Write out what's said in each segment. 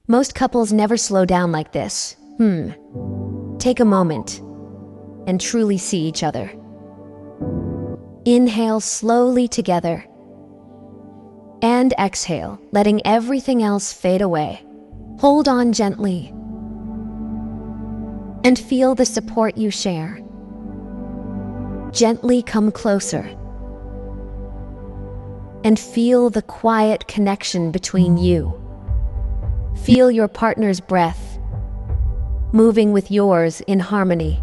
Most couples never slow down like this. Take a moment and truly see each other. Inhale slowly together and exhale, letting everything else fade away. Hold on gently and feel the support you share. Gently come closer and feel the quiet connection between you. Feel your partner's breath moving with yours in harmony.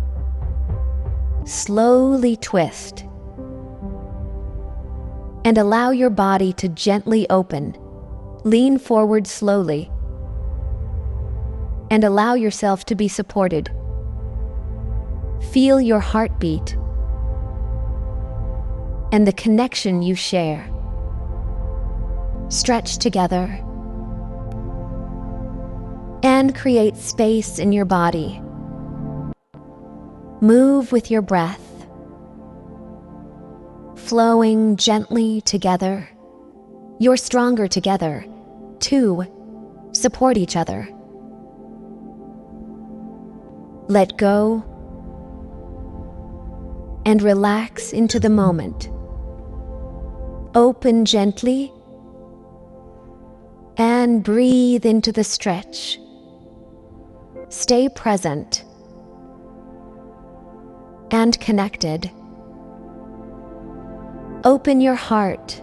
Slowly twist and allow your body to gently open. Lean forward slowly and allow yourself to be supported. Feel your heartbeat and the connection you share. Stretch together and create space in your body. Move with your breath, flowing gently together. You're stronger together. 2, support each other. Let go and relax into the moment. Open gently and breathe into the stretch. Stay present and connected. Open your heart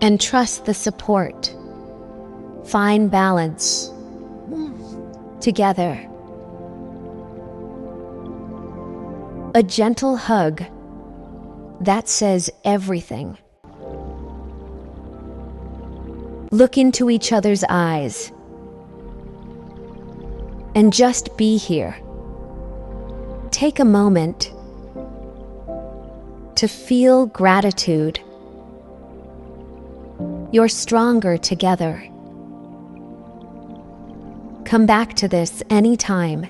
and trust the support. Find balance together. A gentle hug that says everything. Look into each other's eyes and just be here. Take a moment to feel gratitude. You're stronger together. Come back to this anytime.